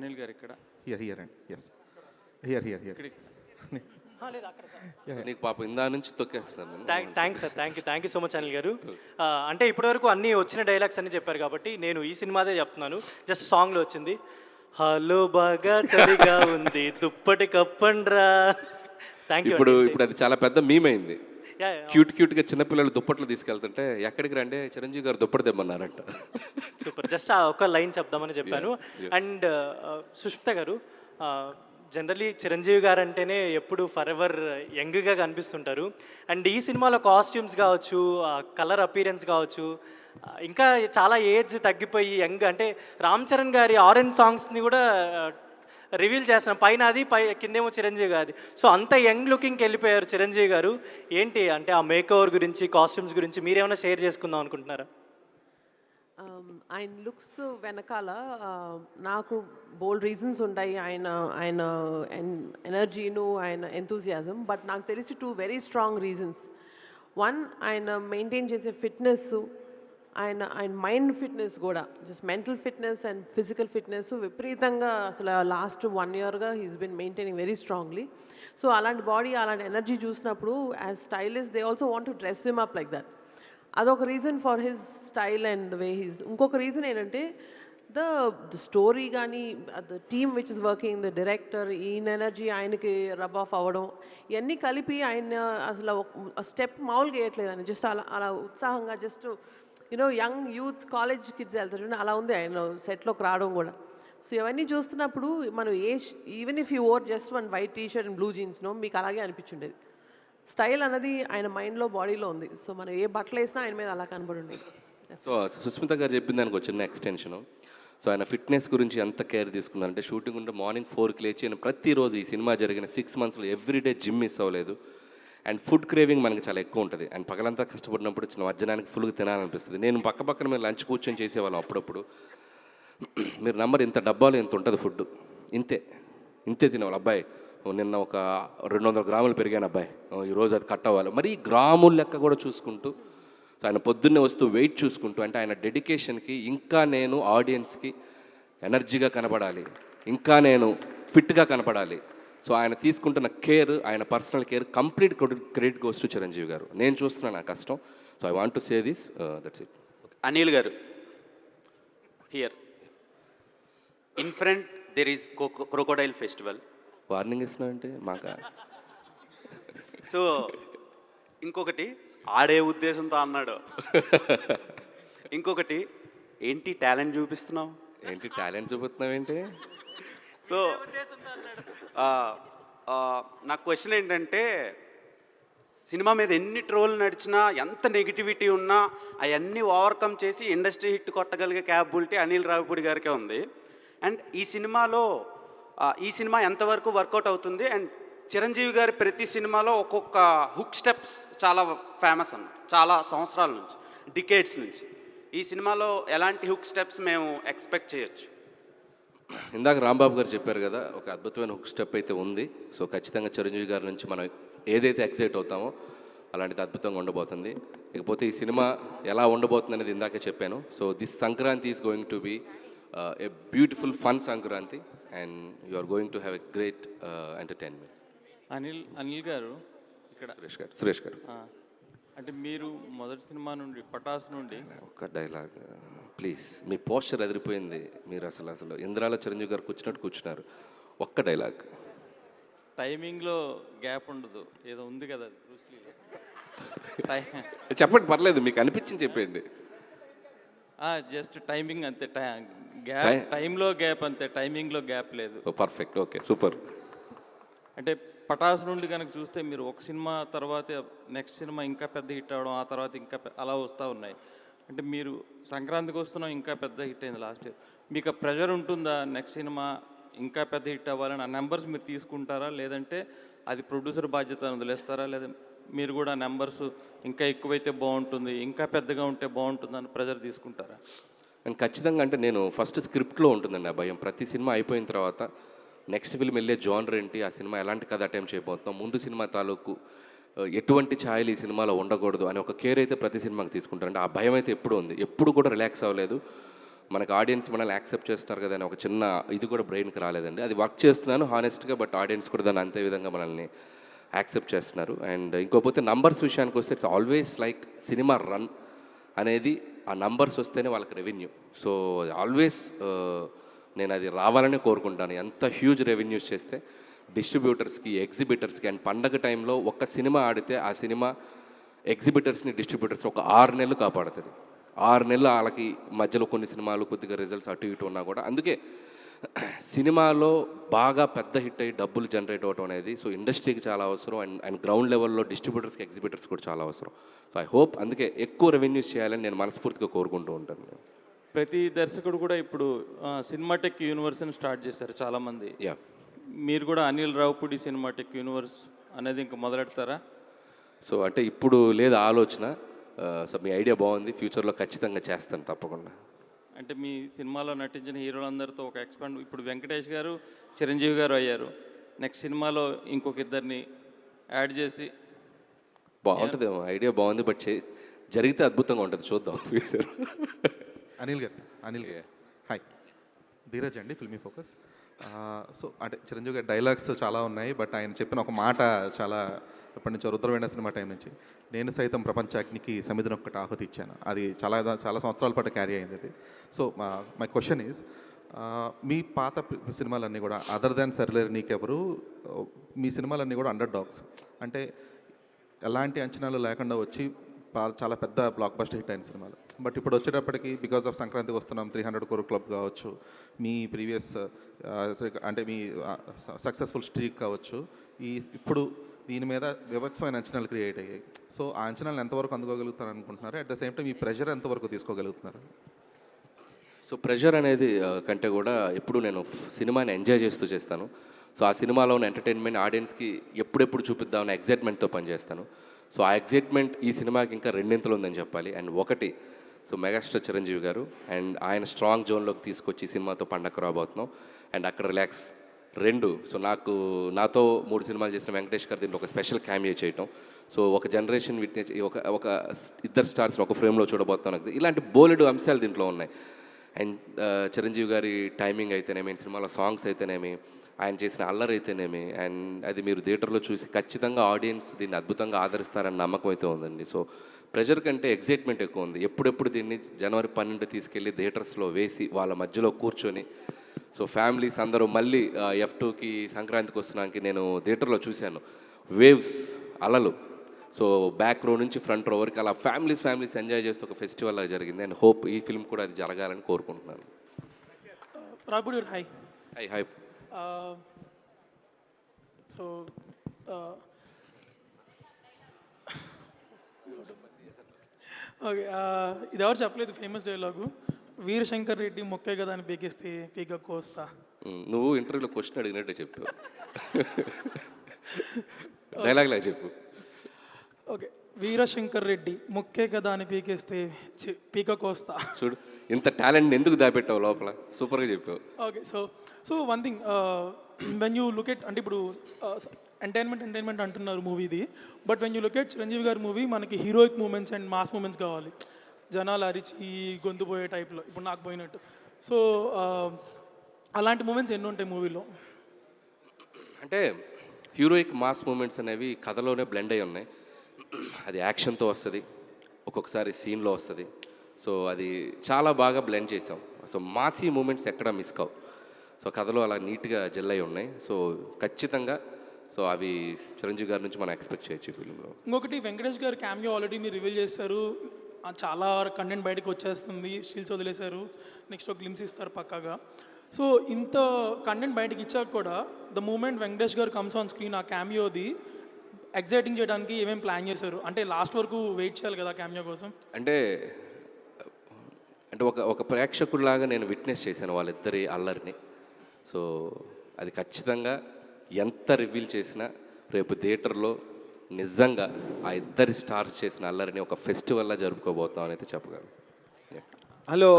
అనిల్ గారు ఇక్కడ హియర్ అండి. Yes, here. ఇక్కడికి లేదు అక్కడ సార్. నీకు పాపం ఇందా నుంచి తొక్కేస్తున్నాను నేను. Thanks sir, thank you so much Anil గారు. అంటే ఇప్పటివరకు అన్నీ వచ్చిన డైలాగ్స్ అన్నీ చెప్పారు కాబట్టి నేను ఈ సినిమాదే చెప్తున్నాను. జస్ట్ సాంగ్లో వచ్చింది, హలో బాగా చలిగా ఉంది దుప్పటి కప్పండ్రా. Thank you. ఇప్పుడు అది చాలా పెద్ద మీమ్ అయింది. క్యూట్గా చిన్నపిల్లలు దుప్పట్లు తీసుకెళ్తుంటే ఎక్కడికి రండి చిరంజీవి గారు దుప్పటి తెమ్మన్నారంట. సూపర్. జస్ట్ ఆ ఒక లైన్ చెప్దామని చెప్పాను. అండ్ సుష్మిత గారు, జనరలీ చిరంజీవి గారు అంటేనే ఎప్పుడు ఫర్ ఎవర్ యంగ్గా కనిపిస్తుంటారు. అండ్ ఈ సినిమాలో కాస్ట్యూమ్స్ కావచ్చు, కలర్ అపీరెన్స్ కావచ్చు, ఇంకా చాలా ఏజ్ తగ్గిపోయి యంగ్, అంటే రామ్ చరణ్ గారి ఆరెంజ్ సాంగ్స్ని కూడా రివీల్ చేస్తున్నాం. పైన అది కిందేమో చిరంజీవి గారి. సో అంత యంగ్ లుకింగ్కి వెళ్ళిపోయారు చిరంజీవి గారు. ఏంటి అంటే ఆ మేక్ ఓవర్ గురించి, కాస్ట్యూమ్స్ గురించి మీరేమైనా షేర్ చేసుకుందాం అనుకుంటున్నారా? ఆయన లుక్స్ వెనకాల నాకు బోల్డ్ రీజన్స్ ఉంటాయి. ఆయన ఆయన ఎనర్జీను, ఆయన ఎంతూజియాజం. బట్ నాకు తెలిసి 2 వెరీ స్ట్రాంగ్ రీజన్స్. 1, ఆయన మెయింటైన్ చేసే ఫిట్నెస్, ఆయన మైండ్ ఫిట్నెస్ కూడా, just mental fitness and physical fitness విపరీతంగా అసలు లాస్ట్ 1 ఇయర్గా he's been maintaining very strongly. So అలాంటి బాడీ, అలాంటి ఎనర్జీ చూసినప్పుడు as stylist they also want to dress him up like that. అదొక reason for his style and the way he's. ఇంకొక reason ఏంటంటే the story కానీ, the team which is working, the director, ఈయన energy ఆయనకి rub off అవ్వడం, ఇవన్నీ కలిపి ఆయన అసలు స్టెప్ మామూలుగా వేయట్లేదు. ఆయన జస్ట్ అలా ఉత్సాహంగా, just young youth college kids వెళ్తారు చూడండి, అలా ఉంది ఆయన సెట్లోకి రావడం కూడా. సో ఇవన్నీ చూస్తున్నప్పుడు మనం even if you or just 1 white T shirt and blue జీన్స్నో మీకు అలాగే అనిపించుండేది. స్టైల్ అన్నది ఆయన మైండ్లో, బాడీలో ఉంది. సో మనం ఏ బట్టలు వేసినా ఆయన మీద అలా కనబడి ఉండేది. సో సుస్మిత గారు చెప్పిన దానికి ఒక చిన్న ఎక్స్టెన్షను. సో ఆయన ఫిట్నెస్ గురించి ఎంత కేర్ తీసుకున్నారంటే, షూటింగ్ ఉంటే మార్నింగ్ 4కి లేచి ఆయన ప్రతిరోజు ఈ సినిమా జరిగిన 6 మంత్స్లో ఎవ్రీడే జిమ్ మిస్ అవ్వలేదు. అండ్ ఫుడ్ క్రేవింగ్ మనకి చాలా ఎక్కువ ఉంటుంది. అండ్ పగలంతా కష్టపడినప్పుడు చిన్న మధ్యాహ్నానికి ఫుల్గా తినాలనిపిస్తుంది. నేను పక్కన మీరు లంచ్ కూర్చొని చేసేవాళ్ళం అప్పుడప్పుడు. మీరు నంబర్ ఇంత డబ్బాలు ఎంత ఉంటుంది ఫుడ్, ఇంతే తినేవాళ్ళు. అబ్బాయి నిన్న ఒక 200 గ్రాములు పెరిగాను అబ్బాయి, ఈరోజు అది కట్ అవ్వాలి. మరి గ్రాముల లెక్క కూడా చూసుకుంటూ, సో ఆయన పొద్దున్నే వస్తూ వెయిట్ చూసుకుంటూ, అంటే ఆయన డెడికేషన్కి ఇంకా నేను ఆడియన్స్కి ఎనర్జీగా కనపడాలి, ఇంకా నేను ఫిట్గా కనపడాలి. సో ఆయన తీసుకుంటున్న కేర్, ఆయన personal care, complete credit goes to Chiranjeevi garu. నేను చూస్తున్నాను నా కష్టం. So I want to say this, that's it. Anil garu, here in front there is crocodile festival. Warning ఇస్తున్నా అంటే మాకా? సో ఇంకొకటి ఆడే ఉద్దేశంతో అన్నాడు. ఇంకొకటి ఏంటి టాలెంట్ చూపిస్తున్నావు, ఏంటి టాలెంట్ చూపుతున్నావు ఏంటి? సో నా క్వశ్చన్ ఏంటంటే, సినిమా మీద ఎన్ని ట్రోల్ నడిచినా, ఎంత నెగిటివిటీ ఉన్నా అవన్నీ ఓవర్కమ్ చేసి ఇండస్ట్రీ హిట్ కొట్టగలిగే క్యాపబిలిటీ అనిల్ రావిపూడి గారికే ఉంది. అండ్ ఈ సినిమా ఎంతవరకు వర్కౌట్ అవుతుంది? అండ్ చిరంజీవి గారి ప్రతి సినిమాలో ఒక్కొక్క హుక్ స్టెప్స్ చాలా ఫేమస్ అన్నమాట, చాలా సంవత్సరాల నుంచి, డికేడ్స్ నుంచి. ఈ సినిమాలో ఎలాంటి హుక్ స్టెప్స్ మేము ఎక్స్పెక్ట్ చేయొచ్చు? ఇందాక రాంబాబు గారు చెప్పారు కదా, ఒక అద్భుతమైన హుక్ స్టెప్ అయితే ఉంది. సో ఖచ్చితంగా చిరంజీవి గారి నుంచి మనం ఏదైతే ఎక్సైట్ అవుతామో అలాంటిది అద్భుతంగా ఉండబోతుంది. ఇకపోతే ఈ సినిమా ఎలా ఉండబోతుంది అనేది ఇందాకే చెప్పాను. So this Sankranti is going to be a beautiful fun Sankranti and you are going to have a great entertainment. Anil గారు, ఇక్కడ సురేష్ గారు అంటే మీరు మొదటి సినిమా నుండి, పటాస్ నుండి ఒక్క డైలాగ్ ప్లీజ్. మీ పోస్చర్ ఎదిరిపోయింది. మీరు అసలు ఇంద్రాలో చిరంజీవి గారు కూర్చున్నారు. ఒక్క డైలాగ్. టైమింగ్లో గ్యాప్ ఉండదు, ఏదో ఉంది కదా చెప్పండి, పర్లేదు, మీకు అనిపించింది చెప్పండి. జస్ట్ టైమింగ్ అంతే, టైంలో గ్యాప్ అంతే, టైమింగ్లో గ్యాప్ లేదు. Perfect, okay, super. అంటే పటాస్ నుండి కనుక చూస్తే మీరు ఒక సినిమా తర్వాత నెక్స్ట్ సినిమా ఇంకా పెద్ద హిట్ అవ్వడం, ఆ తర్వాత ఇంకా అలా వస్తూ ఉన్నాయి. అంటే మీరు సంక్రాంతికి వస్తున్నాం, ఇంకా పెద్ద హిట్ అయింది లాస్ట్ ఇయర్. మీకు ప్రెషర్ ఉంటుందా నెక్స్ట్ సినిమా ఇంకా పెద్ద హిట్ అవ్వాలని? ఆ నెంబర్స్ మీరు తీసుకుంటారా, లేదంటే అది ప్రొడ్యూసర్ బాధ్యత వదిలేస్తారా, లేదా మీరు కూడా నెంబర్స్ ఇంకా ఎక్కువైతే బాగుంటుంది, ఇంకా పెద్దగా ఉంటే బాగుంటుంది అని ప్రెషర్ తీసుకుంటారా? అండ్ ఖచ్చితంగా అంటే నేను ఫస్ట్ స్క్రిప్ట్లో ఉంటుందండి ఆ భయం. ప్రతి సినిమా అయిపోయిన తర్వాత నెక్స్ట్ ఫిల్మ్ వెళ్ళే జానర్ ఏంటి, ఆ సినిమా ఎలాంటి కథ అటెంప్ట్ చేయబోతున్నాం, ముందు సినిమా తాలూకు ఎటువంటి ఛాయలు ఈ సినిమాలో ఉండకూడదు అని ఒక కేర్ అయితే ప్రతి సినిమాకి తీసుకుంటారు. అంటే ఆ భయం అయితే ఎప్పుడు ఉంది, ఎప్పుడు కూడా రిలాక్స్ అవ్వలేదు. మనకు ఆడియన్స్ మనల్ని యాక్సెప్ట్ చేస్తున్నారు కదా అని ఒక చిన్న ఇది కూడా బ్రెయిన్కి రాలేదండి. అది వర్క్ చేస్తున్నాను హానెస్ట్గా, బట్ ఆడియన్స్ కూడా దాన్ని అంతే విధంగా మనల్ని యాక్సెప్ట్ చేస్తున్నారు. అండ్ ఇంకోపోతే నంబర్స్ విషయానికి వస్తే it's always like cinema run అనేది ఆ నంబర్స్ వస్తేనే వాళ్ళకి రెవెన్యూ. సో ఆల్వేస్ నేను అది రావాలని కోరుకుంటాను. ఎంత హ్యూజ్ రెవెన్యూస్ చేస్తే డిస్ట్రిబ్యూటర్స్కి, ఎగ్జిబిటర్స్కి, అండ్ పండగ టైంలో ఒక్క సినిమా ఆడితే ఆ సినిమా ఎగ్జిబిటర్స్ని, డిస్ట్రిబ్యూటర్స్ని ఒక 6 నెలలు కాపాడుతుంది. 6 నెలలు వాళ్ళకి మధ్యలో కొన్ని సినిమాలు కొద్దిగా రిజల్ట్స్ అటు ఇటు ఉన్నా కూడా, అందుకే సినిమాలో బాగా పెద్ద హిట్ అయ్యి డబ్బులు జనరేట్ అవ్వడం అనేది సో ఇండస్ట్రీకి చాలా అవసరం. అండ్ గ్రౌండ్ లెవెల్లో డిస్ట్రిబ్యూటర్స్కి, ఎగ్జిబిటర్స్ కూడా చాలా అవసరం. సో ఐ హోప్ అందుకే ఎక్కువ రెవెన్యూస్ చేయాలని నేను మనస్ఫూర్తిగా కోరుకుంటూ ఉంటాను. ప్రతి దర్శకుడు కూడా ఇప్పుడు సినిమాటెక్ యూనివర్స్ని స్టార్ట్ చేశారు చాలామంది. యా, మీరు కూడా అనిల్ రావుపూడి సినిమాటెక్ యూనివర్స్ అనేది ఇంకా మొదలెడతారా? సో అంటే ఇప్పుడు లేదు ఆలోచన. సో మీ ఐడియా బాగుంది, ఫ్యూచర్లో ఖచ్చితంగా చేస్తాను తప్పకుండా. అంటే మీ సినిమాలో నటించిన హీరోలందరితో ఒక ఎక్స్పాండ్, ఇప్పుడు వెంకటేష్ గారు, చిరంజీవి గారు అయ్యారు. నెక్స్ట్ సినిమాలో ఇంకొక ఇద్దరిని యాడ్ చేసి బాగుంటుంది, ఐడియా బాగుంది, బట్ జరిగితే అద్భుతంగా ఉంటుంది, చూద్దాం ఫ్యూచర్. అనిల్ గారు, అనిల్ గారు హాయ్, ధీరజ్ అండి, ఫిల్మీ ఫోకస్. సో అంటే చిరంజీవి గారి డైలాగ్స్ చాలా ఉన్నాయి, బట్ ఆయన చెప్పిన ఒక మాట చాలా ఎప్పటి నుంచో రుద్రవేణ సినిమా టైం నుంచి, నేను సైతం ప్రపంచాగ్నికి సమిధిని ఒక్కటి ఆహుతి ఇచ్చాను, అది చాలా సంవత్సరాల పాటు క్యారీ అయింది అది. సో మై క్వశ్చన్ ఈజ్, మీ పాత సినిమాలన్నీ కూడా అదర్ దాన్ సర్లేరు నీకెవరు, మీ సినిమాలన్నీ కూడా అండర్ డాగ్స్, అంటే ఎలాంటి అంచనాలు లేకుండా వచ్చి చాలా పెద్ద బ్లాక్ బస్టర్ హిట్ అయిన సినిమాలు. బట్ ఇప్పుడు వచ్చేటప్పటికి బికాస్ ఆఫ్ సంక్రాంతికి వస్తున్నాం, 300 crore క్లబ్ కావచ్చు, మీ ప్రీవియస్ అంటే మీ సక్సెస్ఫుల్ స్ట్రీక్ కావచ్చు, ఇప్పుడు దీని మీద వివత్సమైన అంచనాలు క్రియేట్ అయ్యాయి. సో ఆ అంచనాలను ఎంతవరకు అందుకోగలుగుతారు అనుకుంటున్నారు? అట్ ద సేమ్ టైం ఈ ప్రెషర్ ఎంతవరకు తీసుకోగలుగుతున్నారు? సో ప్రెషర్ అనేది కంటే కూడా ఎప్పుడు నేను సినిమాని ఎంజాయ్ చేస్తూ చేస్తాను. సో ఆ సినిమాలో ఉన్న ఎంటర్టైన్మెంట్ ఆడియన్స్కి ఎప్పుడెప్పుడు చూపిద్దామని ఎగ్జైట్మెంట్తో పనిచేస్తాను. సో ఆ ఎగ్జైట్మెంట్ ఈ సినిమాకి ఇంకా రెండింతలు ఉందని చెప్పాలి. అండ్ ఒకటి, సో మెగాస్టార్ చిరంజీవి గారు అండ్ ఆయన స్ట్రాంగ్ జోన్లోకి తీసుకొచ్చి ఈ సినిమాతో పండగ రాబోతున్నాం. అండ్ అక్కడ రిలాక్స్. 2, సో నాతో 3 సినిమాలు చేసిన వెంకటేష్ గారు దీంట్లో ఒక స్పెషల్ క్యామియో చేయటం. సో ఒక జనరేషన్ విట్నెస్, ఒక ఇద్దరు స్టార్స్ని ఒక ఫ్రేమ్లో చూడబోతున్నాను. ఇలాంటి బోలెడు అంశాలు దీంట్లో ఉన్నాయి. అండ్ చిరంజీవి గారి టైమింగ్ అయితేనేమి, సినిమాలో సాంగ్స్ అయితేనేమి, ఆయన చేసిన అల్లరి అయితేనేమి, అండ్ అది మీరు థియేటర్లో చూసి ఖచ్చితంగా ఆడియన్స్ దీన్ని అద్భుతంగా ఆదరిస్తారని నమ్మకం అయితే ఉందండి. సో ప్రెజర్ కంటే ఎగ్జైట్మెంట్ ఎక్కువ ఉంది. ఎప్పుడెప్పుడు దీన్ని జనవరి 12 తీసుకెళ్ళి థియేటర్స్లో వేసి వాళ్ళ మధ్యలో కూర్చొని, సో ఫ్యామిలీస్ అందరూ మళ్ళీ F2కి సంక్రాంతికి వస్తున్నానికి నేను థియేటర్లో చూశాను, వేవ్స్, అలలు. సో బ్యాక్ రో నుంచి ఫ్రంట్ రో వరకు అలా ఫ్యామిలీస్ ఎంజాయ్ చేస్తూ ఒక ఫెస్టివల్ లాగా జరిగింది. అండ్ హోప్ ఈ ఫిల్మ్ కూడా అది జరగాలని కోరుకుంటున్నాను. Ravipudi hi. High. So okay, ఇది ఎవరు చెప్పలేదు ఫేమస్ డైలాగు, వీరశంకర్ రెడ్డి మొక్కే కదా అని పీకిస్తే పీక కోస్తా. నువ్వు ఇంటర్వ్యూలో క్వశ్చన్ అడిగినట్టే చెప్పు, డైలాగ్ లాగా చెప్పు. ఓకే, వీరశంకర్ రెడ్డి మొక్కే కదా అని పీకేస్తే పీక కోస్తా. చూడు, ఇంత టాలెంట్ ఎందుకు దాపెట్టావు లోపల, సూపర్గా చెప్పావు. Okay, so one thing, when you look at, అంటే ఇప్పుడు ఎంటర్టైన్మెంట్ అంటున్నారు మూవీది, but when you look at Chiranjeevi గారి మూవీ, మనకి heroic moments and mass moments కావాలి, జనాలు అరిచి గొంతు పోయే టైప్లో, ఇప్పుడు నాకు పోయినట్టు. సో అలాంటి మూమెంట్స్ ఎన్ని ఉంటాయి మూవీలో? అంటే హీరోయిక్ మాస్ మూమెంట్స్ అనేవి కథలోనే బ్లెండ్ అయి ఉన్నాయి. అది యాక్షన్తో వస్తుంది, ఒక్కొక్కసారి సీన్లో వస్తుంది. సో అది చాలా బాగా బ్లెండ్ చేసాం. సో మాసీ మూమెంట్స్ ఎక్కడా మిస్ కావు. సో కథలో అలా నీట్గా జెల్ అయి ఉన్నాయి. సో ఖచ్చితంగా సో అవి చిరంజీవి గారి నుంచి మనం ఎక్స్పెక్ట్ చేయొచ్చు ఈ ఫిల్మ్లో. ఇంకొకటి, వెంకటేష్ గారు క్యామియో ఆల్రెడీ మీరు రివీల్ చేస్తారు, చాలా కంటెంట్ బయటకు వచ్చేస్తుంది, స్టిల్స్ వదిలేశారు, నెక్స్ట్ ఒక గ్లిమ్స్ ఇస్తారు పక్కాగా. సో ఇంత కంటెంట్ బయటకు ఇచ్చాక కూడా ద మూమెంట్ వెంకటేష్ గారు కమ్స్ ఆన్ స్క్రీన్, ఆ క్యామియోది ఎగ్జైటింగ్ చేయడానికి ఏమేమి ప్లాన్ చేశారు? అంటే లాస్ట్ వరకు వెయిట్ చేయాలి కదా క్యామియో కోసం. అంటే ఒక ప్రేక్షకుడిలాగా నేను విట్నెస్ చేశాను వాళ్ళిద్దరి అల్లరిని. సో అది ఖచ్చితంగా ఎంత రివీల్ చేసినా రేపు థియేటర్లో నిజంగా ఆ ఇద్దరి స్టార్స్ చేసిన అల్లరిని ఒక ఫెస్టివల్లా జరుపుకోబోతాం అని అయితే చెప్పగలను. హలో.